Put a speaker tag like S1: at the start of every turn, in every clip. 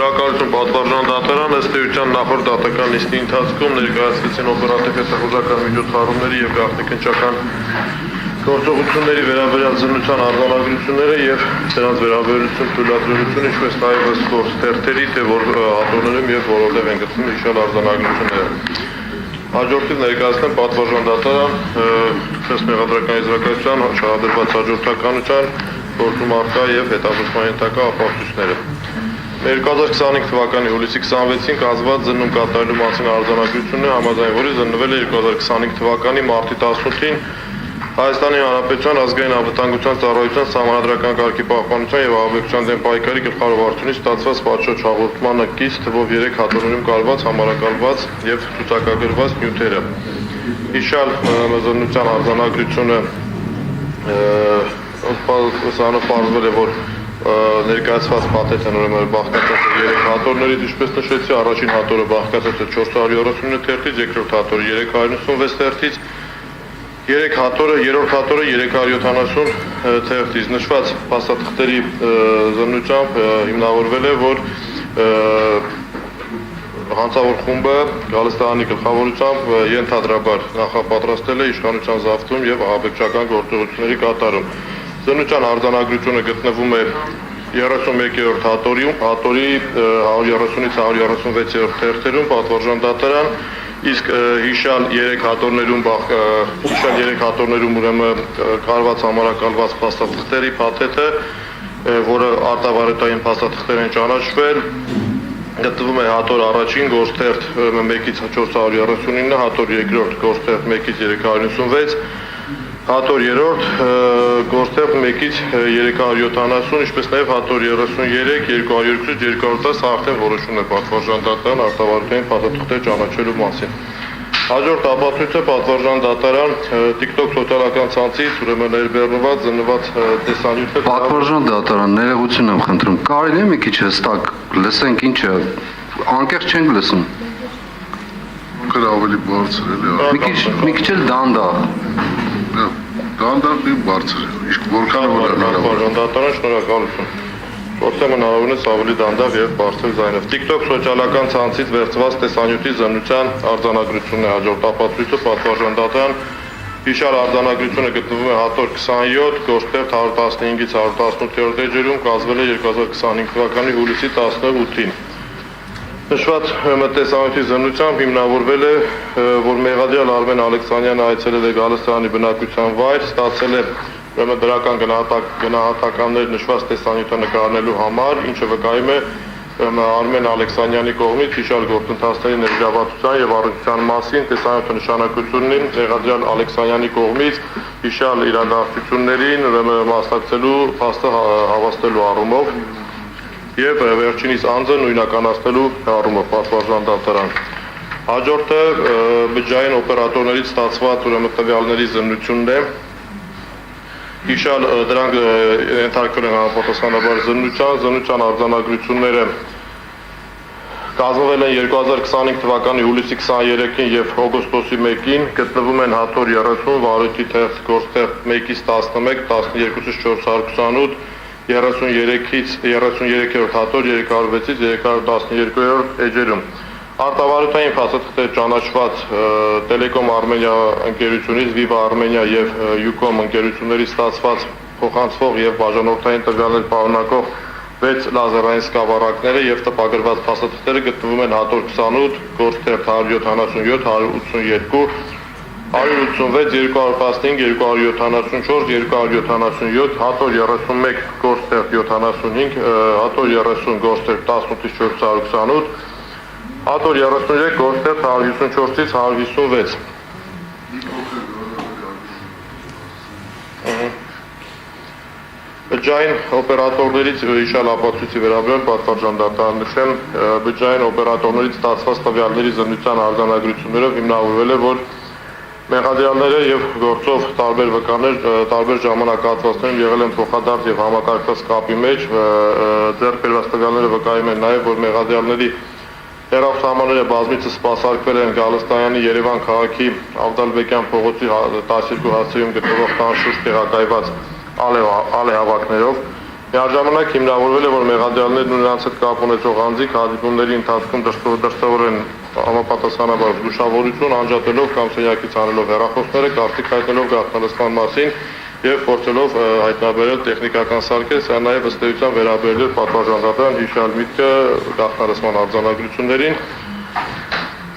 S1: Շնորհակալություն պատվարժան դատարան, ըստ էության նախորդ դատական նիստի ընթացքում ներկայացվեցին օպերատիվ հետախուզական միջոցառումների եւ գաղտնիքնչական գործողությունների վերաբերյալ զննության արձանագրությունները եւ դրանց վերաբերություն թույլատրելությունը, ինչպես նաեւ ըստ գործթերթերի, թե որ հատորներում եւ որովհետեւ են գտնվում հիշյալ արձանագրությունները։ Հաջորդիվ ներկայացնեմ պատվարժան դատարան ըստ մեղադրական եզրակացության շահադրված հաջորդականության գործում առկա եւ հետազոտման ենթակա ապացույցները։ 2025 թվականի հուլիսի 26-ին կազմված զննում կատարելու մասին արձանագրությունը համաձայն որի զննվել է 2025 թվականի մարտի 18-ին Հայաստանի Հանրապետության ազգային անվտանգության ծառայության սահմանադրական կարգի պահպանության եւ ահաբեկչության դեմ պայքարի գլխավոր վարչությունից ստացված պատշաճ հաղորդմանը կից թվով 3 հատորներում կարված, համարակալված եւ ցուցակագրված նյութերը։ Հիշյալ զննության արձանագրությունը ուսանով պարզվել է, որ ներկայացված փաթեթը նորմալ բաղկացած է 3 հատորներից, ինչպես նշեցի, առաջին հատորը բաղկացած է 499 թերթից, երկրորդ հատորը 396 թերթից, 3 հատորը, երրորդ հատորը 370 թերթից։ Նշված փաստաթղթերի զննությամբ հիմնավորվել է, որ հանցավոր խումբը Գալստանի գլխավորությամբ ենթադրաբար նախապատրաստել է իշխանության զավթում եւ ահաբեկչական գործողությունների կատարում։ Զննության արձանագրությունը գտնվում է 31-րդ հատորի 130-ից 136-րդ թերթերում պատվարժան դատարան, իսկ հիշյալ 3 հատորներում ուրեմն կարված համարակալված փաստաթղթերի փաթեթը, որը արտավարետային փաստաթղթեր են ճանաչվել, գտնվում է հատոր առաջին գործթերթ 1-ից 439, հատոր երկրորդ գործթերթ 1-ից 396, հատոր երրորդ գործթերթ 1-ից 370, ինչպես նաև հատոր 33, 202-ից 210 արդեն որոշում է պատվարժան դատարան արտավարետային փաստաթղթեր ճանաչելու մասին։ Հաջորդ ապացույցը պատվարժան դատարան TikTok սոցիալական ցանցից ուրեմն ներբեռնված զննված տեսանյութը։
S2: Պատվարժան դատարան, ներողություն եմ խնդրում, կարելի է մի քիչ հստակ լսենք ինչ է, անկեղծ չենք լսում։
S3: Ավելի բարձր է։
S2: Մի քիչ էլ դանդաղ։
S3: Դանդաղ բարձր է, իսկ որքան
S1: պատվարժան դատարան, շնորհակալություն։ Փորձեմ հնարավորինս ավելի դանդաղ եւ բարձր ձայնով։ TikTok սոցիալական ցանցից վերցված տեսանյութի զննության արձանագրությունն է հաջորդ ապացույցը պատվարժան դատարան։ Հիշյալ արձանագրությունը գտնվում է հատոր 27, գործթերթ 115-ից 118-րդ էջերում, կազմվել է 2025 թվականի հուլիսի 18-ին։ Նշված տեսանյութի զննությամբ հիմնավորվել է, որ մեղադրյալ Արմեն Ալեքսանյանը այցելել է Գալստանի բնակության վայր, ստացել է դրական գնահատականներ նշված տեսանյութը նկարելու համար, ինչը վկայում է Արմեն Ալեքսանյանի կողմից հիշյալ գործընթացների ներգրավվածության եւ առողջության մասին տեսանյութը նշանակությունին մեղադրյալ Ալեքսանյանի կողմից հիշյալ իրադարձություններին մասնակցելու փաստը հավաստելու առումով եւ վերջինիս անձը նույնականացնելու առումով պատվարժան դատարան։ Հաջորդը բջջային օպերատորներից ստացված ուրեմն տվյալների զննությունն է։ Հիշյալ դրանք ենթարկվել են համապատասխանաբար զննության արձանագրությունները կազմվել են 2025 թվականի հուլիսի 23-ին եւ օգոստոսի 1-ին, գտնվում են հատոր 30, վարույթի թերթ գործթերթ 1-ից 11, 12-ից 428, 33-ից 33-րդ հատոր 306-ից 312-րդ էջերում։ Արտավարութային փաստաթղթեր ճանաչված Telecom Armenia ընկերությունից, Viva Armenia եւ Ucom ընկերություններից ստացված փոխանցվող եւ բաժանորդային տվյալներ պարունակող 6 լազերային սկավառակները եւ տպագրված փաստաթղթերը գտնվում են հատոր 28, գործթերթ 177, 182, 186, 215, 274, 277, հատոր 31, գործթերթ 75, հատոր 30, գործթերթ 18-ից 428, հատոր 33, գործթերթ 154-ից 156։ Բջջային օպերատորներից հիշյալ ապացույցի վերաբերյալ պատվարժան դատարան նշեմ, բջջային օպերատորներից ստացված տվյալների զննության արձանագրություններով հիմնավորվել է, որ մեղադրյալները եւ գործով տարբեր վկաներ տարբեր ժամանակահատվածներում եղել են փոխադարձ եւ համակարգված կապի մեջ, ձեռք բերված տվյալները վկայում են նաեւ, որ մեղադրյալների հեռախոսահամարները բազմիցս սպասարկվել են Գալստանի Երևան քաղաքի Ավդալբեկյան փողոցի 12 հասցեում գտնվող տան շուրջ տեղակայված ալեհավաքներով Միաժամանակ հիմնավորվել է, որ մեղադրյալներն ու նրանց հետ կապ ունեցող անձիկ հանդիպումների ընթացքում դրսևորել են համապատասխանաբար զգուշավորություն, անջատելով կամ սենյակից անելով հեռախոսները, կարծիք հայտնելով գաղտնալսման մասին եւ փորձելով հայտնաբերել տեխնիկական սարքեր, սա նաեւ ըստ էության վերաբերել է պատվարժանական հիշալ միտքը գաղտնալսման արձանագրություններին։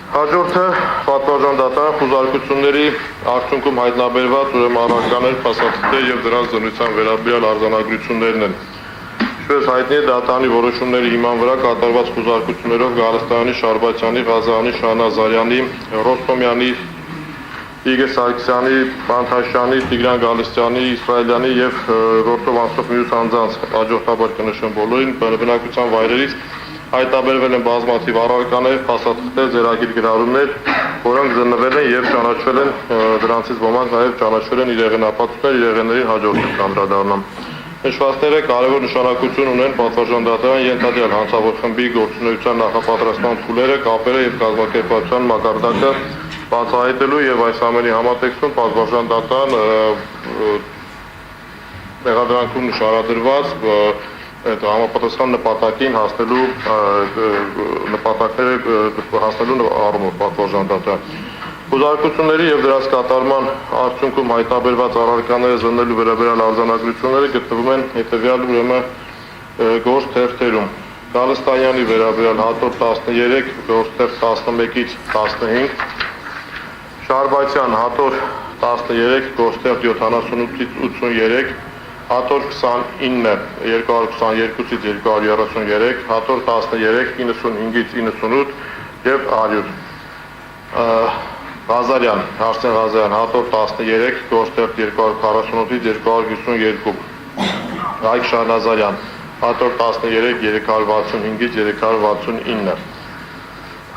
S1: Հաջորդը պատվարժան դատարան խուզարկությունների արդյունքում հայտնաբերված ուրեմն առարկաներ, փաստաթղթեր եւ դրանց դրության վերաբերյալ արձանագրություններն են։ Ինչպես հայտնի է, դատարանի որոշումների հիման վրա կատարված խուզարկություններով Գալստյանի, Շարբաթյանի, Ղազարյանի, Շահնազարյանի, Ռոստոմյանի, Իգե Սարգսյանի, Պանթաշյանի, Տիգրան Գալստյանի, Իսրայելյանի եւ Ռոստով անցող մյուս անձանց հաջորդաբար կնշեն բոլորին բնակության վայրերից հայտնաբերվել են բազմաթիվ առարկաներ, փաստաթղթեր, ձեռագիր գրառումներ, որոնք զննվել են եւ ճանաչվել են, դրանցից ոմանք նաեւ ճանաչվել են իրեղենապատումներ, իրեղենների հաջորդին կանդրադառնամ։ Նշվածները կարևոր նշանակություն ունեն պատվարժան դատարան ենթադրյալ հանցավոր խմբի գործունեության նախապատրաստման փուլերը, կապերը եւ կազմակերպվածության մակարդակը բացահայտելու եւ այս ամենի համատեքստում պատվարժան դատարան մեղադրանքում նշանադրված այդ համապատասխան նպատակին հասնելու նպատակները հասնելու առումով պատվարժան դատարան խուզարկությունների եւ դրանց կատարման արդյունքում հայտնաբերված առարկաները զննելու վերաբերյալ արձանագրությունները գտնվում են հետեւյալ ուրեմն գործ թերթերում Գալստանյանի վերաբերյալ հատոր 13 գործ թերթ 11-ից 15 Շարբաթյան հատոր 13 գործ թերթ 78-ից 83 հատոր 29 222-ից 233 հատոր 13 95-ից 98 եւ 100 Ղազարյան, Արսեն Ղազարյան, հատոր 13, գործերտ 248-ից 252 Այգ Շահնազարյան, հատոր 13, 365-ից 369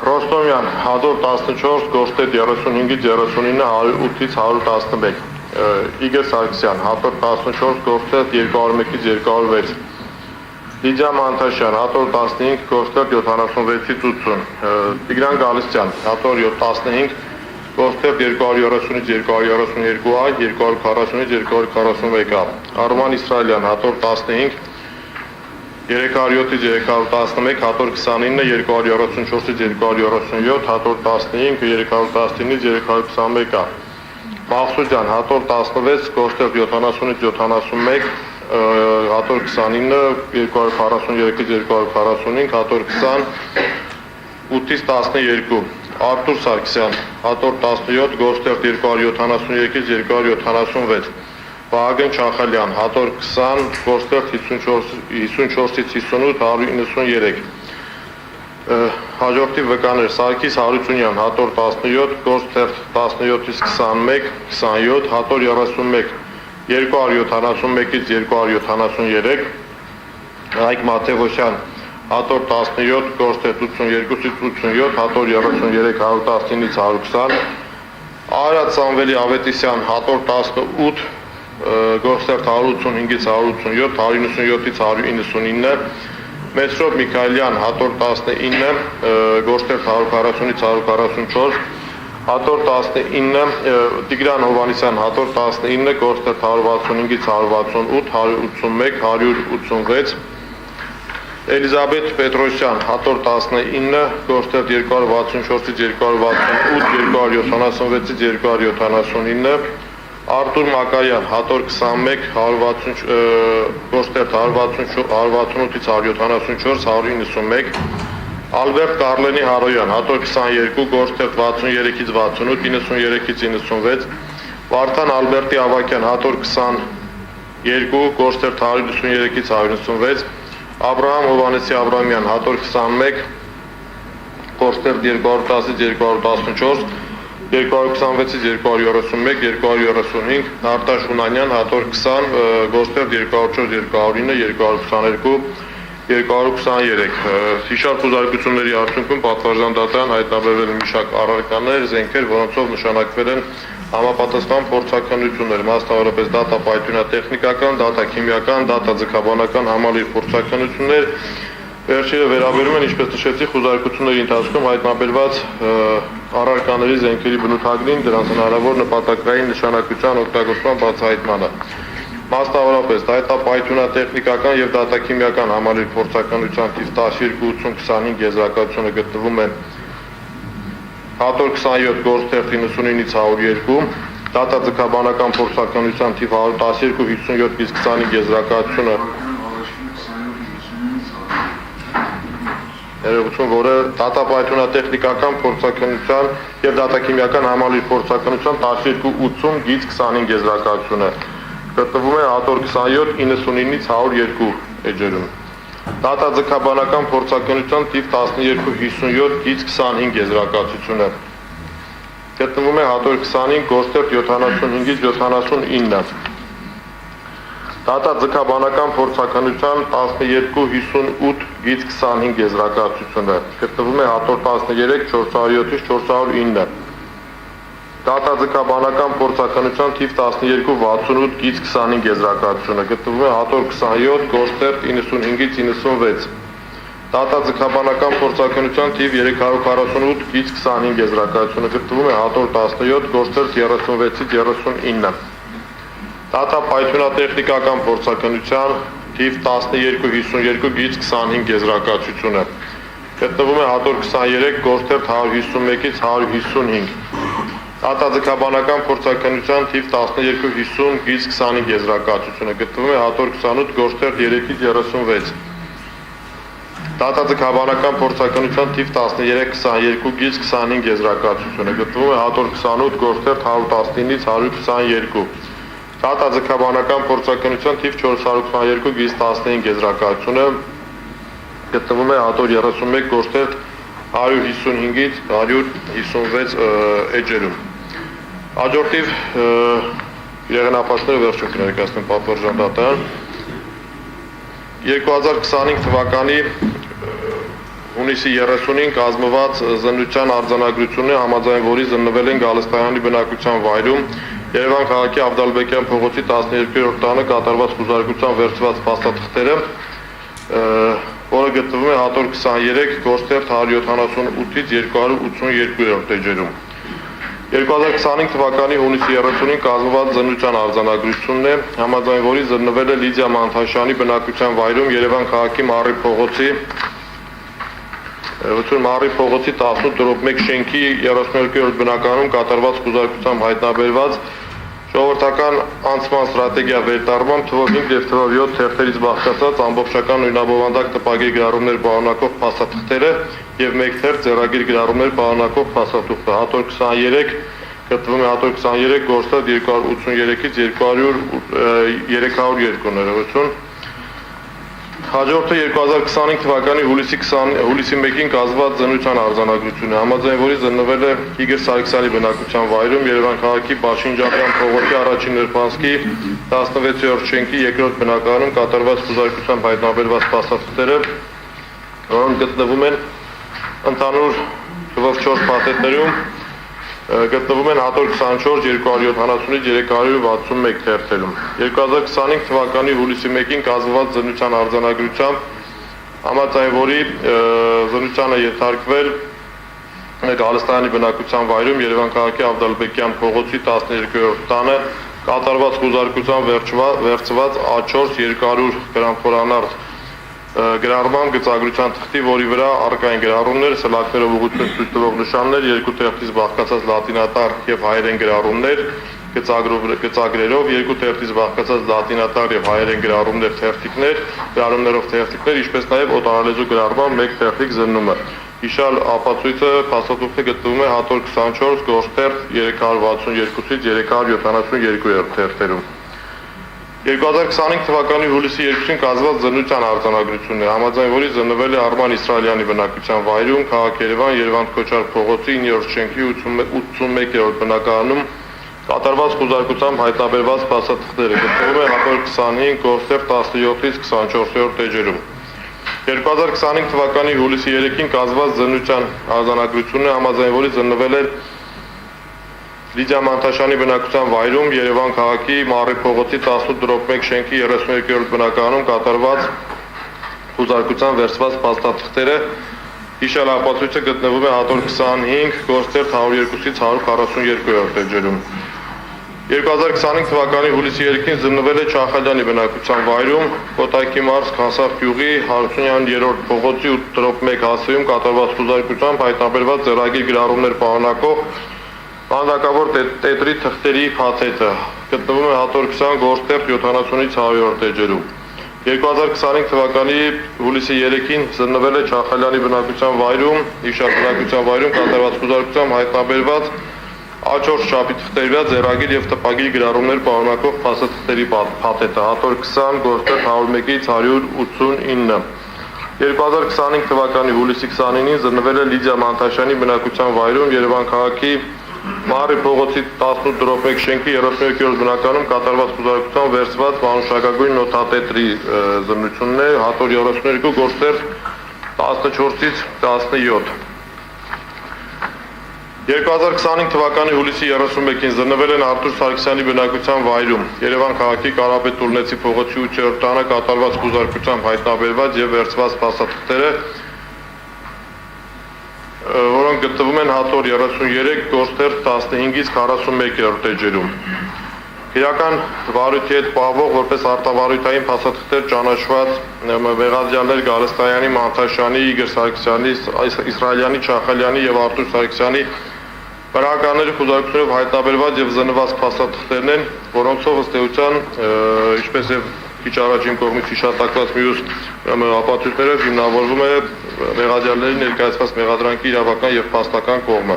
S1: Ռոստոմյան, հատոր 14, գործերտ 35-ից 39, 108-ից 111 Իգե Սարգսյան, հատոր 14, գործերտ 201-ից 206 Լիդիա Մանթաշյան, հատոր 15, գործերտ 76-ից 80 Տիգրան Գալստյան, հատոր 15 Գործերտ 230-ից 232-ա, 240-ից 241-ա Արման Իսրայելյան, հատոր 15 307-ից 311, հատոր 29, 234-ից 237, հատոր 15, 319-ից 321-ա Մաղսուդյան, հատոր 16, գործերտ 70-ից 71, հատոր 29, 243-ից 245, հատոր 20, 8-ից 12 Արտուր Սարգսյան, հատոր 17, գործերտ 273-ից 276 Վահագն Չախալյան, հատոր 20, գործերտ 54-ից 58, 193 Հաջորդի վկաներ Սարգիս Հարությունյան, հատոր 17, գործերտ 17-ից 21, 27, հատոր 31 271-ից 273 Այգ Մաթևոսյան, հատոր 17, գործերտ 82-ից 87, հատոր 33, 119-ից 120 Արադ Սամվելի Ավետիսյան, հատոր 18, գործերտ 185-ից 187, 197-ից 199 Մեսրոպ Միքայելյան, հատոր 19, գործերտ 140-ից 144 հատոր 19, Տիգրան Հովհաննիսյան, հատոր 19, գործերտ 165-ից 168, 181, 186 Էլիզաբեթ Պետրոսյան, հատոր 19, գործերտ 264-ից 268, 276-ից 279 Արտուր Մակարյան, հատոր 21, 160, գործերտ 168-ից 174, 191 Ալբերտ Կարլենի Հարոյան, հատոր 22, գործերտ 63-ից 68, 93-ից 96 Վարդան Ալբերտի Ավակյան, հատոր 22, գործերտ 193-ից 196 Աբրահամ Հովհաննեսի Աբրահամյան, հատոր 21, գործերտ 210-ից 214, 226-ից 231, 235, Արտաշ Հունանյան, հատոր 20, գործերտ 204, 209, 222, 223 Հիշալ խուզարկությունների արդյունքում պատվարժան դատարան հայտնաբերվել են մի շարք առարկաներ, զենքեր, որոնցով նշանակվել են համապատասխան փորձաքննություններ, մասնավորապես դատապայթյունատեխնիկական, դատաքիմիական, դատաձգաբանական համալիր փորձաքննություններ, վերջինը վերաբերում են, ինչպես նշեցի, խուզարկությունների ընթացքում հայտնաբերված առարկաների զենքերի բնութագրին, դրանց հնարավոր նպատակային նշանակության օգտագործման բացահայտմանը։ Մասնավորապես դատապայթյունատեխնիկական եւ դատաքիմիական համալիր փորձականության թիվ 128025 եզրակացությունը գտնվում է հատոր 27 գործերթ 99-ից 102, դատաձգաբանական փորձականության թիվ 11257-ից 25 եզրակացությունը երևություն, որը դատապայթյունատեխնիկական փորձականության եւ դատաքիմիական համալիր փորձականության 1280-ից 25 եզրակացությունը գտնվում է հատոր 27 99-ից 102 էջերում։ Դատաձգաբանական փորձականության թիվ 1257-ից 25 եզրակացությունը գտնվում է հատոր 25 գործերթ 75-ից 79։ Դատաձգաբանական փորձականության 1258-ից 25 եզրակացությունը գտնվում է հատոր 13 407-ից 409։ Դատաձգաբանական փորձականության թիվ 1268-ից 25 եզրակացությունը գտնվում է հատոր 27 գործերթ 95-ից 96։ Դատաձգաբանական փորձականության թիվ 348-ից 25 եզրակացությունը գտնվում է հատոր 17 գործերթ 36-ից 39։ Դատապայթյունատեխնիկական փորձականության թիվ 1252-ից 25 եզրակացությունը գտնվում է հատոր 23 գործերթ 151-ից 155։ Դատաձգաբանական փորձականության թիվ 1250-ից 25 եզրակացությունը գտնվում է հատոր 28 գործերթ 3-ից 36։ Դատաձգաբանական փորձականության թիվ 1322-ից 25 եզրակացությունը գտնվում է հատոր 28 գործերթ 119-ից 122։ Դատաձգաբանական փորձականության թիվ 422-ից 15 եզրակացությունը գտնվում է հատոր 31 գործերթ 155-ից 156 էջերում։ Հաջորդիվ եղենապաշտները վերջում կներկայացնեմ պատվարժան դատարան։ 2025 թվականի հունիսի 30-ին կազմված զննության արձանագրությունը համաձայն որի զննվել են Գալստայանի բնակության վայրում Երևան քաղաքի Ավդալբեկյան փողոցի 12-րդ տանը կատարված խուզարկության վերցված փաստաթղթերը, որը գտնվում է հատոր 23 գործերթ 178-ից 282-րդ էջերում։ 2025 թվականի հունիսի 30-ին կազմված զննության արձանագրությունն է, համաձայն որի զննվել է Լիդիա Մանթաշյանի բնակության վայրում Երևան քաղաքի Մարի փողոցի 18/1 շենքի 32-րդ բնակարանում կատարված խուզարկությամբ հայտնաբերված ժողովրդական անցման ստրատեգիա վերտարմամբ թվով 5 և թվով 7 թերթերից բաղկացած ամբողջական նույնաբովանդակ տպագիր գրառումներ պարունակող փաստաթղթերը և մեկ թերթ ձեռագիր գրառումներ պարունակող փաստաթուղթը հատոր 23 գտնվում է հատոր 23 գործերթ 283-ից 302 ներողություն։ Հաջորդը 2025 թվականի հուլիսի 1-ին կազմված զննության արձանագրությունը, համաձայն որի զննվել է Իգոր Սարգսյանի բնակության վայրում Երևան քաղաքի Բաշինջանյան փողոցի առաջին նրբանցքի 16-րդ շենքի 2-րդ բնակարանում կատարված խուզարկությամբ հայտնաբերված փաստաթղթերը, որոնք գտնվում են ընդհանուր թվով 4 փաթեթներում, գտնվում են հատոր 24 270-ից 361 թերթերում։ 2025 թվականի հուլիսի 1-ին կազմված զննության արձանագրությամբ, համաձայն որի զննությանը ենթարկվել Գալստայանի բնակության վայրում Երևան քաղաքի Ավդալբեկյան փողոցի 12-րդ տանը կատարված խուզարկությամբ վերցված A4 200 գրամ խորանարդ գրառման գծագրության թղթի, որի վրա առկա են գրառումներ, սլակներով ուղղություն ցույց տվող նշաններ, երկու թերթից բաղկացած լատինատար եւ հայերեն գրառումներ, գծագրերով, երկու թերթից բաղկացած լատինատար եւ հայերեն գրառումներ, գրառումներով թերթիկներ, ինչպես նաեւ օտարալեզու գրառման մեկ թերթիկ զննումը։ Հիշալ ապացույցը փաստաթուղթը գտնվում է հատոր 24 գործերթ 362-ից 372-րդ թերթերում։ 2025 թվականի հուլիսի 2-ին կազմված զննության արձանագրությունն է, համաձայն որի զննվել է Արման Իսրայելյանի բնակության վայրում քաղաք Երևան Երևան Քոչար փողոցի 9-րդ շենքի 81-րդ բնակարանում կատարված խուզարկությամբ հայտնաբերված փաստաթղթերը գտնվում է հատոր 25 գործերթ 17-ից 24-րդ էջերում։ 2025 թվականի հուլիսի 3-ին կազմված զննության արձանագրությունն է, համաձայն որի զննվել է Լիդիա Մանթաշյանի բնակության վայրում Երևան քաղաքի Մարի փողոցի 18/1 շենքի 32-րդ բնակարանում կատարված խուզարկության վերցված փաստաթղթերը, հիշյալ ապացույցը գտնվում է հատոր 25 գործերթ 102-ից 142-րդ էջերում։ 2025 թվականի հուլիսի 3-ին զննվել է Չախալյանի բնակության վայրում Կոտայքի մարզ Քանսավ գյուղի Հարությունյան 3-րդ փողոցի 8/1 հասցեում կատարված խուզարկությամբ հայտնաբերված ձեռագիր գրառումներ պարունակող բանդակավոր տետրի թղթերի փաթեթը գտնվում է հատոր 20 գործերտ 70-ից 100 էջերում։ 2025 թվականի հուլիսի 3-ին զննվել է Չախալյանի բնակության վայրում Իշար բնակության վայրում կատարված խուզարկությամբ հայտնաբերված A4 չափի թղթերի վրա ձեռագիր եւ տպագիր գրառումներ պարունակող փաստաթղթերի փաթեթը հատոր 20 գործերտ 101-ից 189։ 2025 թվականի հուլիսի 29-ին զննվել է Լիդիա Մանտաշյանի բնակության վայրում Երևան քաղաքի Մարի փողոցի 18/1 շենքի 32-րդ բնականում կատարված խուզարկությամբ վերցված մանուշակագույն նոթատետրի զննությունն է հատոր 32 գործերտ 14-ից 17։ 2025 թվականի հուլիսի 31-ին զննվել են Արտուր Սարգսյանի բնակության վայրում Երևան քաղաքի Կարապետ Տուրնեցի փողոցի 8-րդ տանը կատարված խուզարկությամբ հայտնաբերված եւ վերցված փաստաթղթերը, որոնք գտնվում են հատոր 33 գործերտ 15-ից 41-րդ էջերում։ Իրական վարույթի հետ պահվող որպես արտավարույթային փաստաթղթեր ճանաչված Մեղադրյաններ Գալստայանի, Մանթաշյանի, Իգոր Սարգսյանի, Իսրայելյանի, Չախալյանի եւ Արտուր Սարգսյանի բնականների խուզարկությունով հայտնաբերված եւ զննված փաստաթղթերն են, որոնցով ըստ էության, ինչպես եւ քիչ առաջ իմ կողմից հիշատակված մյուս ապացույցներով հիմնավորվում է Մեղադրյանների ներկայացված մեղադրանքի իրավական եւ փաստական կողմը։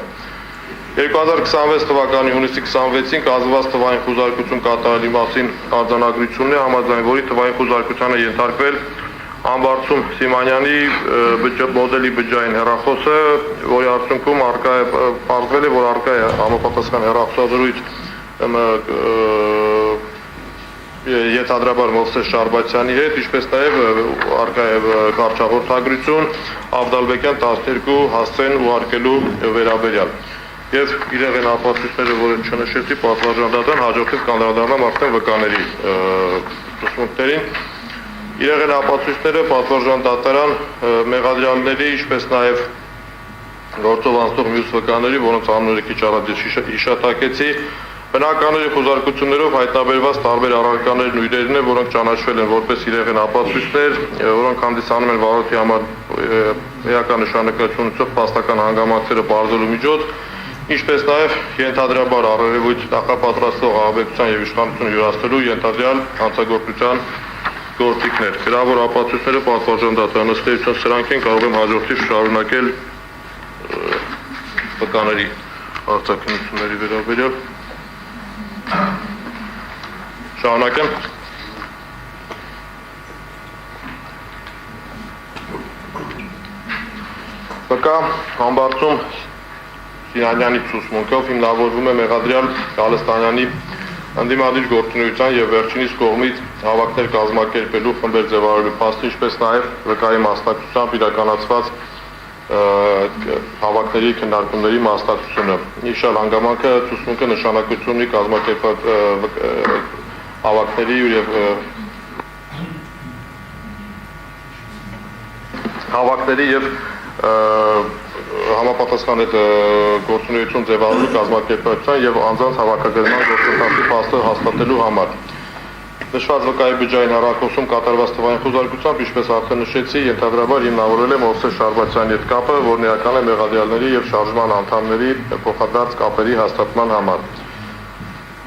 S1: 2026 թվականի հունիսի 26-ին կազմված թվային խուզարկություն կատարելի մասին արձանագրությունն է, համաձայն որի թվային խուզարկությանը ենթարկվել Ամբարձում Սիմանյանի մոդելի բջջային հեռախոսը, որի արդյունքում պարզվել է, որ առկա է համապատասխան հեռախոսազրույց ենթադրաբար Մովսես Շարբացյանի հետ, ինչպես նաև առկա է կարճահաղորդագրություն Ավդալբեկյան 12 հասցեն ուղարկելու վերաբերյալ։ Եվ իրեղ են ապացույցները, որը չնշեցի, պատվարժանդատան հաջորդից կանդրադառնամ արդեն վկաների ուսմունքներին։ Իրեղ են ապացույցները պատվարժանդատարան մեղադրյալների, ինչպես նաև գործով անցնող մյուս վկաների, որոնց անունները քիչ առաջ հիշատակեցի, բնականների խուզարկություններով հայտնաբերված տարբեր առարկաներն ու իրերն են, որոնք ճանաչվել են որպես իրեղ են ապացույցներ, որոնք հանդիսանում են վարորդի համար էական նշանակություն ունեցող փաստական հանգամանքները բարձելու միջոց, ինչպես նաև ենթադրաբար առերևույթ նախապատրաստող ահաբեկչության եւ իշխանություն յուրացնելու ենթադրյալ հանցագործության գործիքներ։ Գրավոր ապացույցները պատվարժանդատան ըստ էության սրանք են, կարող եմ հաջորդից շարունակել վկաների արձագանությունների վերաբերյալ։ Շարունակեմ։ Վկա Համբարձում Սիրանյանի ուսմունքով հիմնավորվում է մեղադրյալ Գալստանյանի ընդդիմադիր գործունեության եւ վերջինիս կողմից հավաքներ կազմակերպելու խմբեր ձևավորելու փաստը, ինչպես նաեւ վկայի մասնակցությամբ իրականացված հավաքների քննարկումների մասնակցությունը։ Իշալ հանգամանքը ուսմունքը նշանակություն ունի կազմակերպված հավաքների եւ համապատասխան այդ գործունեություն ձևավորելու կազմակերպության եւ անձանց հավաքագրման գործընթացի փաստը հաստատելու համար։ Նշված վկայի բջջային հեռախոսում կատարված թվային խուզարկությամբ, ինչպես արդեն նշեցի, ենթադրաբար հիմնավորվել է Մովսես Շարբացյանի հետ կապը, որն իրական է մեղադրյալների եւ շարժման անդամների փոխադարձ կապերի հաստատման համար։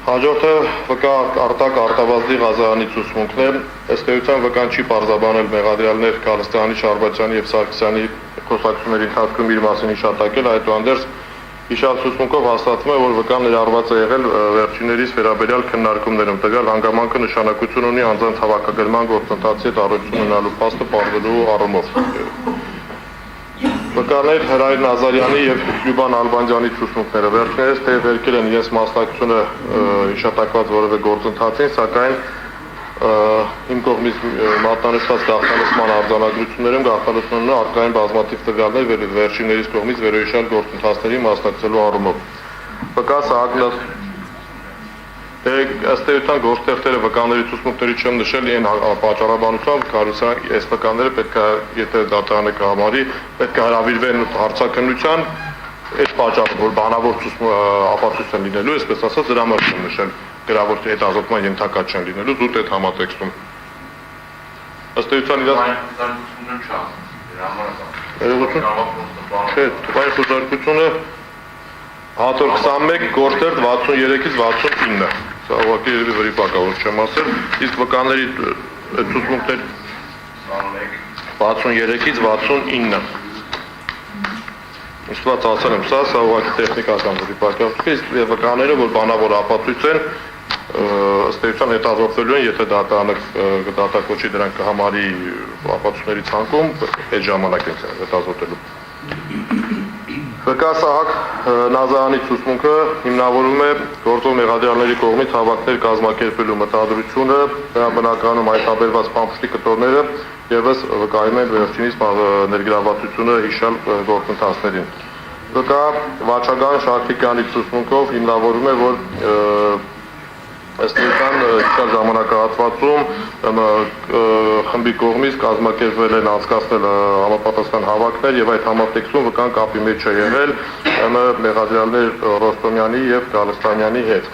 S1: Հաջորդը վկա Արտակ Արտավազդի Ղազարանից ուսմունքն է, ըստ էության վկան չի պարզաբանել մեղադրյալներ Գալստյանի, Շարբացյանի եւ Սարգսյանի խոսակցությունների ընթացքում իր մասին հիշատակել, այդուհանդերձ Իշալ ուսմունքով հաստատվում է, որ վկան ներառված է եղել վերջիններիս վերաբերյալ քննարկումներում, տվյալ հանգամանքը նշանակություն ունի անձանց հավաքագրման գործընթացի հետ առողջություն ունենալու փաստը պարզելու առումով։ Վկաներ Հրայր Նազարյանի եւ Լյուբան Ալբանդյանի ուսմունքները վերջիններս թե վերքել են իրենց մասնակցությունը հիշատակված որևէ գործընթացին, սակայն իմ կողմից մատնանշված գաղտնալսման արձանագրություններում գաղտնալսման արկային բազմաթիվ տվյալներ վերջիններիս կողմից վերոհիշյալ գործընթացների մասնակցելու առումով։ Վկա Սահակնը ըստ էության գործերտերը վկաների ուսմունքների չեմ նշել են պատճառաբանությամբ, կարծես այս վկաները պետք է, եթե դատարանը կհամարի, պետք է հրավիրվեն հարցաքննության Այդ պատճառով որ բանավոր ապացույց են լինելու, այսպես ասած դրա համար եմ նշել գրավոր հետազոտման ենթակա չեն լինելու զուտ այդ համատեքստում։ Ըստ էության թվային խոզարկությունը հատոր 21 գործերտ 63-ից 69, սա ուղղակի երևի վրիպակավոր չեմ ասել, իսկ վկաների ցուցմունքներ 63-ից 69։ Իստված ասել եմ, սա ուղղակի տեխնիկական վրիպակավոր է, իսկ վկաները, որ բանավոր ապացույց են, ըստ էության հետազոտվելու են, եթե դատակոչի դրանք կհամարի ապացույցների ցանկում, այդ ժամանակ են հետազոտելու։ Վկա Սահակ Նազարյանի ցուցմունքը հիմնավորում է գործող մեղադրյալների կողմից հավաքներ կազմակերպելու մտադրությունը, դրա բնականում հայտնաբերված փամփշտի կտորները եւս վկայում են վերջինիս ներգրավվածությունը հիշալ գործընթացներին։ Վկա Վաչագան Շարքիկյանի ցուցմունքով հիմնավորում է, որ ըստ էության հիշալ ժամանակահատվածում խմբի կողմից կազմակերպվել են անցկացնել համապատասխան հավաքներ եւ այդ համատեքստում վկան կապի մեջ է եղել մեղադրյալներ Ռոստոմյանի եւ Գալստանյանի հետ։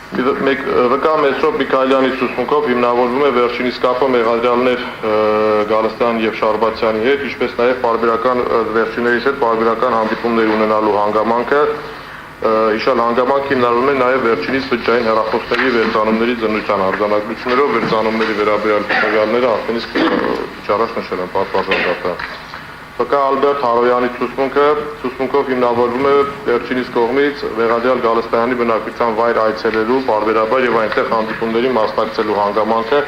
S1: Վկա Մեսրոպ Միքայելյանի ցուցմունքով հիմնավորվում է վերջինիս կապը մեղադրյալներ Գալստյան եւ Շարբացյանի հետ, ինչպես նաեւ պարբերական վերջիններից հետ պարբերական հանդիպումներ ունենալու հանգամանքը Հիշալ հանգամանք հիմնարվում է նաև վերջինիս բջջային հեռախոսների վերծանումների զննության արձանագրություններով վերծանումների վերաբերյալ տվյալները արդեն իսկ առաջ նշել են պատվաստակը։ Վկա Ալբերտ Հարոյանի ցուցմունքով հիմնավորվում է վերջինիս կողմից մեղադրյալ Գալստյանի բնակության վայր այցելելու, պարբերաբար եւ այնտեղ հանդիպումների մասնակցելու հանգամանքը,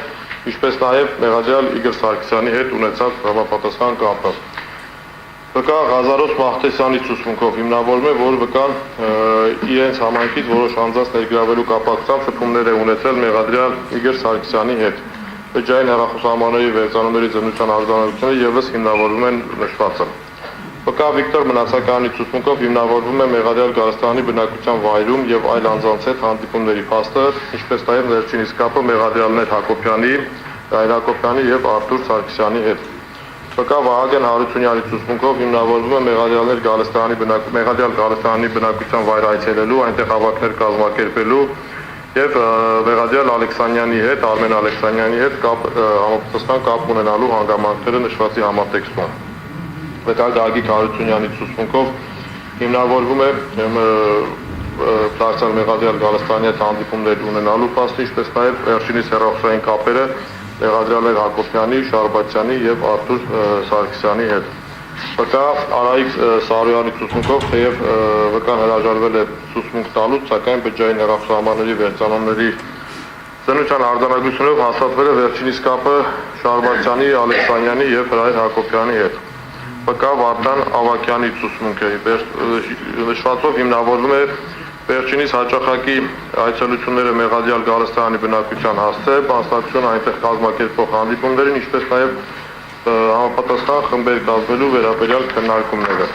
S1: ինչպես նաև մեղադրյալ Իգոր Սարգսյանի հետ ունեցած համապատասխան կապը։ Վկա Ղազարոս Մաղթեսյանի ցուցմունքով հիմնավորվում է, որ վկան իրենց համայնքից որոշ անձանց ներգրավելու կապակցությամբ շփումներ է ունեցել մեղադրյալ Իգոր Սարգսյանի հետ։ Բջջային հեռախոսահամարների վերծանումների զննության արձանագրությունները եւս հիմնավորվում են նշվածը։ Վկա Վիկտոր Մնացակյանի ցուցմունքով հիմնավորվում է մեղադրյալ Գալստյանի բնակության վայրում եւ այլ անձանց հետ հանդիպումների փաստը, ինչպես նաեւ վերջինիս կապը մեղադրյալներ Հակոբյանի, Ռայլ Հակոբյանի եւ Արտուր Սարգսյանի հետ։ Վկա Վահագն Հարությունյանի ցուցմունքով հիմնավորվում է մեղադրյալ Գալստյանի բնակության վայր այցելելու, այնտեղ հավաքներ կազմակերպելու եւ մեղադրյալ Ալեքսանյանի հետ, Արմեն Ալեքսանյանի հետ համապատասխան կապ ունենալու հանգամանքները նշվածի համատեքստում։ Վկա Գագիկ Հարությունյանի ցուցմունքով հիմնավորվում է դարձյալ մեղադրյալ Գալստյանի հետ հանդիպումներ ունենալու փաստը, ինչպես նաեւ վերջինիս հեռախոսային կապերը մեղադրյալներ Հակոբյանի, Շարբացյանի եւ Արտուր Սարգսյանի հետ։ Վկա Արայիկ Սարոյանի ցուցմունքով թեև վկան հրաժարվել է ցուցմունք տալուց, սակայն բջջային հեռախոսահամարների վերծանումների զննության արձանագրությունով հաստատվել է վերջինիս կապը Շարբացյանի, Ալեքսանյանի եւ Ռայլ Հակոբյանի հետ։ Վկա Վարդան Ավակյանի ցուցմունքը նշվածով հիմնավորվում է վերջինիս հաճախակի այցելությունները մեղադրյալ Գալստյանի բնակության հասցեը, մասնակցություն այնտեղ կազմակերպող հանդիպումներին, ինչպես նաև համապատասխան խմբեր կազմելու վերաբերյալ քննարկումները։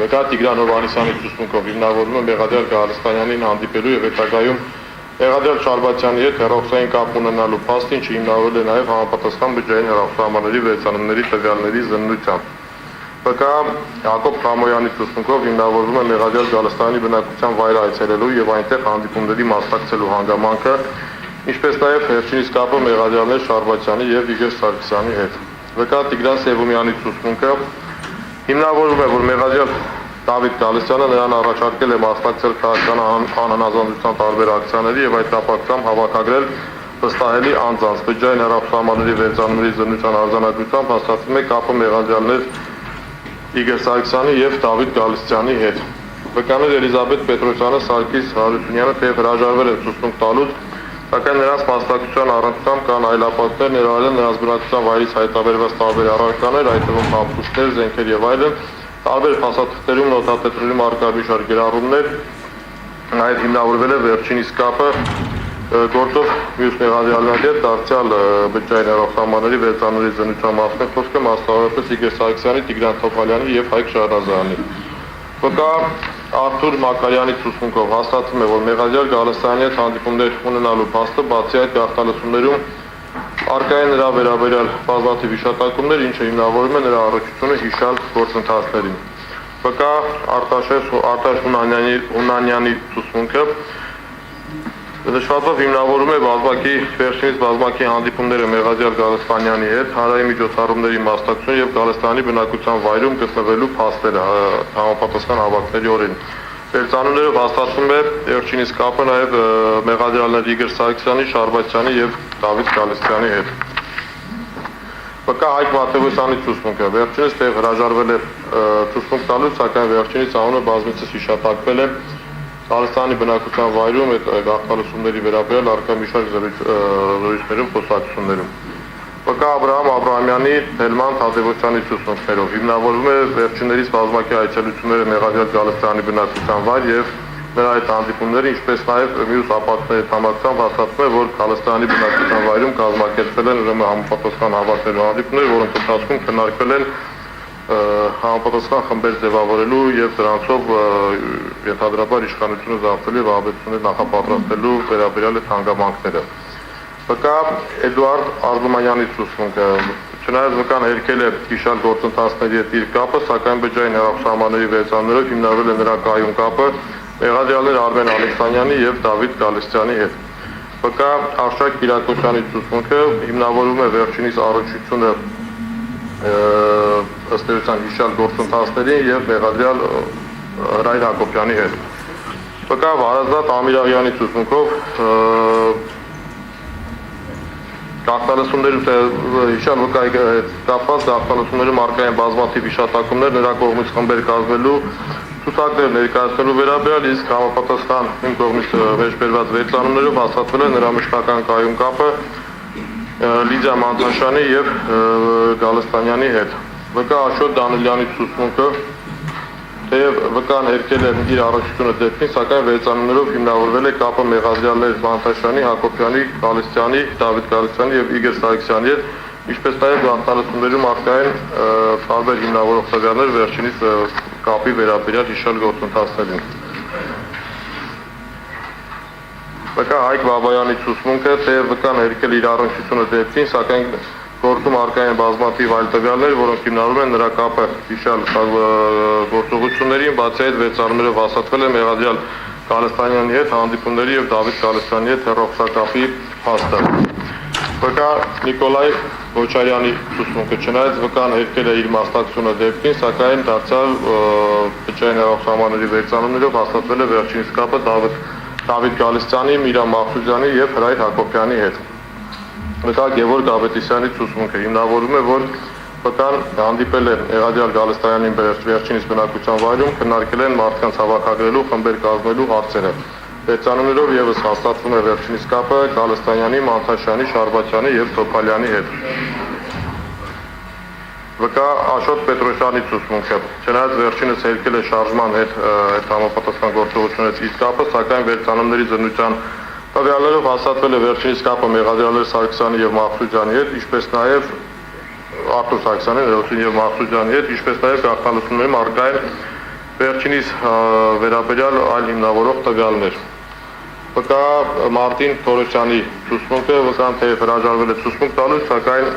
S1: Վկա Տիգրան Հովհաննիսյանի ցուցմունքով հիմնավորվում է մեղադրյալ Գալստյանին հանդիպելու եւ հետագայում մեղադրյալ Շարբացյանի հետ հեռախոսային կապ ունենալու փաստը, ինչը հիմնավորվել է նաև համապատասխան բջջային հեռախոսահամարների վերծանումների տվյալների զննությամբ։ Վկա Հակոբ Խամոյանի ցուցմունքով հիմնավորվում է մեղադրյալ Գալստյանի բնակության վայր այցելելու եւ այնտեղ հանդիպումների մասնակցելու հանգամանքը, ինչպես նաեւ վերջինիս կապը մեղադրյալներ Շարբացյանի եւ Իգոր Սարգսյանի հետ։ Վկա Տիգրան Սևումյանի ցուցմունքը հիմնավորվում է, որ մեղադրյալ Դավիթ Գալստյանը նրան առաջարկել է մասնակցել քաղաքական անհնազանդության տարբեր ակցիաների եւ այդ կապակցությամբ հավաքագրել վստահելի անձանց բջջային հեռախոսահամարների վերծանումների զննության արձանագրությամբ հաստատվում է կապը մեղադրյալներ Իգոր Սարգսյանի եւ Դավիթ Գալստյանի հետ։ Վկաներ Էլիզաբեթ Պետրոսյանը, Սարգիս Հարությունյանը թեև հրաժարվել են ցուցմունք տալուց, սակայն նրանց մասնակցության առանցությամբ կան այլ ապացույցներ, ներառյալ նրանց բնակության վայրից հայտնաբերված տարբեր առարկաներ, այդ թվում փամփուշտներ, զենքեր եւ այլն, տարբեր փաստաթղթերում, նոտատետրերում առկա մի շարք գրառումներ, նաեւ հիմնավորվել է վերջինիս կապը գործով մյուս մեղադրյալների հետ դարձյալ բջջային հեռախոսահամարների վերծանումների զննության մասին խոսքը մասնավորապես Իգոր Սարգսյանի, Տիգրան Թոփալյանի եւ Հայկ Շահրազարյանի։ Վկա Արթուր Մակարյանի ցուցմունքով հաստատվում է, որ մեղադրյալ Գալստյանի հետ հանդիպումներ ունենալու փաստը բացի այդ գաղտնալսումներում առկա է նրա վերաբերյալ բազմաթիվ հիշատակումներ, ինչը հիմնավորում է նրա առողջությունը հիշալ գործընթացներին։ Վկա Արտաշես Հունանյանի ցուցմունքը նշվածով հիմնավորում է վերջինիս բազմակի հանդիպումները Մեղադրյալ Գալստանյանի հետ, հանրային միջոցառումների մասնակցություն եւ Գալստանի բնակության վայրում գտնվելու փաստերը համապատասխան հավաքների օրին։ Վերցանումներով հաստատվում է վերջինիս կապը նաեւ Մեղադրյալների Իգոր Սարգսյանի, Շարբացյանի եւ Դավիթ Գալստյանի հետ։ Վկա Հայկ Մաթեոսյանի ցուցմունքը վերջինս տեղ հրաժարվել է ցուցմունք տալուց, սակայն վերջինիս անունը բազմիցս հիշատակվել է Գալստանի բնակության վայրում այդ գաղտնալսումների վերաբերյալ առկա մի շարք զրույցներում, խոսակցություններում։ Վկա Աբրահամ Աբրահամյանի, Թելման Թադևոսյանի ցուցմունքներով հիմնավորվում է վերջիններից բազմակի այցելությունները Մեղադրյալ Գալստյանի բնակության վայր եւ նրա այդ հանդիպումները, ինչպես նաեւ մյուս ապակների համակցությամբ հաստատվում է, որ Գալստյանի բնակության վայրում կազմակերպվել են ուրեմն համապատասխան հավաքների հանդիպումներ, որոնց ընթացքում քննարկվել են համապատասխան խմբեր ձևավորելու եւ դրանցով ենթադրաբար իշխանությունը զավթելու եւ ահաբեկություններ նախապատրաստելու վերաբերյալ այդ հանգամանքները։ Վկա Էդուարդ Արզումանյանի ցուցմունքը չնայած վկան հերքել է հիշալ գործընթացների հետ իր կապը, սակայն բջջային հեռախոսահամարների վերցանումներով հիմնավորել է նրա կայուն կապը Մեղադրյալներ Արմեն Ալեքսանյանի եւ Դավիթ Գալստյանի հետ։ Վկա Արշակ Կիրակոսյանի ցուցմունքը հիմնավորում է վերջինիս առողջությունը ըստ էության հիշալ գործընթացներին եւ Մեղադրյալ Հրայր Հակոբյանի հետ։ Վկա Վարազատ Ամիրաղյանի ցուցմունքով գաղտնալսումներում հիշալ վկայի կապված գաղտնալսումներում առկա են բազմաթիվ հիշատակումներ նրա կողմից խմբեր կազմելու ցուցակներ ներկայացնելու վերաբերյալ, իսկ համապատասխան իմ կողմից մեջբերված վերցանումներով հաստատվել է նրա մշտական կայուն կապը Լիդիա Մանտաշյանի եւ Գալստանյանի հետ։ Վկա Աշոտ Դանիլյանի ցուցմունքը թեև վկան հերքել է իր առողջությունը դեպքին, սակայն վերցանումներով հիմնավորվել է կապը Մեղադրյալներ Մանտաշյանի, Հակոբյանի, Գալստյանի, Դավիթ Գալստյանի եւ Իգոր Սարգսյանի հետ, ինչպես նաեւ գաղտնալսումներում առկա են տարբեր հիմնավորող տվյալներ վերջինիս կապի վերաբերյալ հիշալ գործընթացներին։ Վկա Հայկ Բաբայանի ցուցմունքը թեև վկան հերքել իր առողջությունը դեպքին, սակայն գործում առկա են բազմաթիվ այլ տվյալներ, որոնք հիմնավորում են նրա կապը հիշալ գործողություններին, բացի այդ վերցանումներով հաստատվել է Մեղադրյալ Գալստանյանի հետ հանդիպումների եւ Դավիթ Գալստյանի հետ հեռախոսակապի փաստը։ Վկա Նիկոլայ Բոչարյանի ցուցմունքը չնայած վկան հերքել է իր մասնակցությունը դեպքին, սակայն դարձյալ բջջային հեռախոսահամարների վերցանումներով հաստատվել է վերջինիս կապը Դավիթ Գալստյանի, Միրամ Մախսուդյանի եւ Հրայր Հակոբյանի հետ։ Վկա Գևորգ Ավետիսյանի ցուցմունքը հիմնավորում է, որ վկան հանդիպել է Մեղադրյալ Գալստանյանին վերջինիս բնակության վայրում, քննարկել են մարդկանց հավաքագրելու, խմբեր կազմելու հարցերը։ Վերցանումներով եւս հաստատվում է վերջինիս կապը Գալստանյանի, Մանտաշյանի, Շարբացյանի եւ Թոփալյանի հետ։ Վկա Աշոտ Պետրոսյանի ցուցմունքը չնայած վերջինս հերքել է շարժման հետ համապատասխան գործողությունից իր կապը, սակայն վերցանումների զննության տվյալներով հաստատվել է վերջինիս կապը Մեղադրյալներ Սարգսյանի եւ Մախսուդյանի հետ, ինչպես նաեւ Արտուր Սարգսյանի, Լեոսին եւ Մախսուդյանի հետ, ինչպես նաեւ գաղտնալսումներում առկա են վերջինիս վերաբերյալ այլ հիմնավորող տվյալներ։ Վկա Մարտին Թորոսյանի ցուցմունքը վկան թեև հրաժարվել է ցուցմունք տալուց, սակայն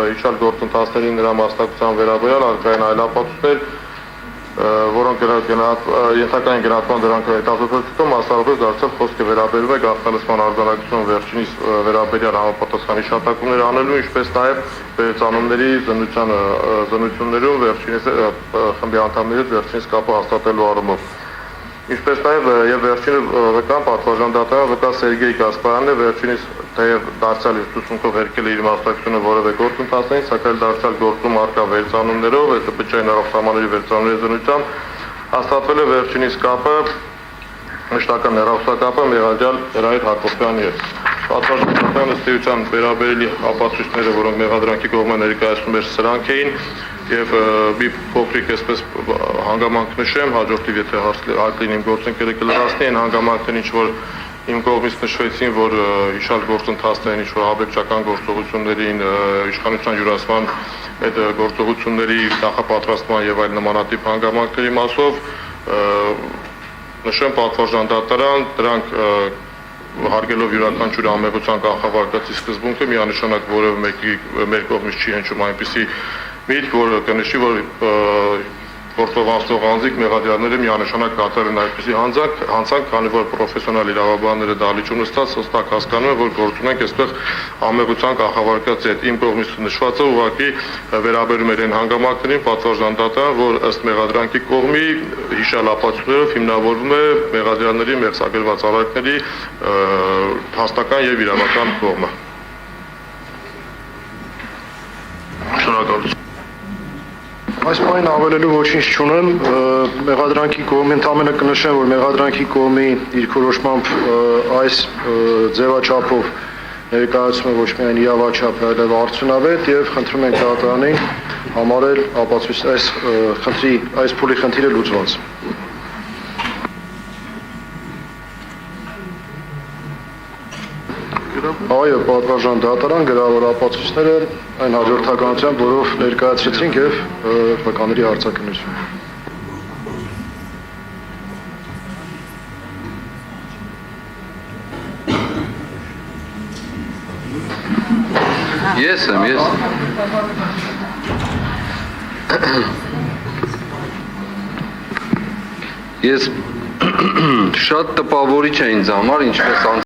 S1: հիշալ գործընթացների նրա մասնակցության վերաբերյալ առկա են այլ ապացույցներ, որոնք ենթակային գնահատման դրանք հետազոտությունում մասնավորապես դարձյալ խոսքը վերաբերում է գաղտնալսման արձանագրություն վերջինիս վերաբերյալ համապատասխան հիշատակումներ անելու, ինչպես նաև վերցանումների զննություններում վերջինիս խմբի անդամների հետ վերջինիս կապը հաստատելու առումով։ Ինչպես նաև եւ վերջինը վկան պատվարժան դատարան վկա Սերգեյ Գասպարյանն է վերջինիս թեև դարձյալ իր ցուցմունքով հերքել է իր մասնակցությունը որևէ գործընթացներին, սակայն դարձյալ գործում առկա վերցանումներով, այդ բջջային հեռախոսահամարների վերցանումների զննությամբ հաստատվել է վերջինիս կապը մշտական հեռախոսակապը Մեղադրյալ Հրայր Հակոբյանի հետ։ Պատվարժան դատարանը ըստ էության վերաբերելի ապացույցները, որոնք մեղադրանքի կողմը ներկայացնում էր, սրանք էին եւ մի փոքրիկ այսպես հանգամանք նշեմ, հաջորդիվ եթե հարց լինի իմ գործընկերը կլրացնի այն հանգամանքներին, ինչ որ իմ կողմից նշվեցին, որ հիշալ գործընթացներին, ինչ որ ահաբեկչական գործողություններին, իշխանության յուրացման այդ գործողությունների նախապատրաստման եւ այլ նմանատիպ հանգամանքների մասով նշեմ պատվարժան դատարան, դրանք հարգելով յուրաքանչյուր ամեղության կանխավարկածի սկզբունքը միանշանակ որևէ մեկի մեր կողմից չի հնչում այնպիսի միտք, որ կնշի, որ գործողանցող անձիկ մեղադրյալները միանշանակ կատարել են այդպիսի հանցանք, քանի որ պրոֆեսիոնալ իրավաբանները դալիճ ունեցած հստակ հասկանում են, որ գործ ունենք այստեղ ամեղության կանխավարկած այդ իմ կողմից նշվածը ուղղակի վերաբերում էր այն հանգամանքներին, պատվարժան դատան, որ ըստ մեղադրանքի կողմի հիշյալ ապացույցներով հիմնավորվում է մեղադրյալների մեղսագրված արարքների հաստական եւ իրավական կողմը։ Շնորհակալություն։
S4: Այս բանին ավելելու ոչինչ չունեմ, մեղադրանքի կողմի ընդամենը կնշեմ, որ մեղադրանքի կողմի իր քորոշմամբ այս ձևաչափով ներկայացումը ոչ միայն իրավաչափ, այլև արդյունավետ եւ խնդրում ենք դատարանին համարել այս փուլի խնդիրը լուծված։ Այո, պատվարժան դատարան գրավոր ապացույցները այն հաջորդականությամբ, որով ներկայացրեցինք եւ վկաների հարցաքննություն։
S2: Ես եմ։ Ես շատ տպավորիչ է ինձ համար, ինչպես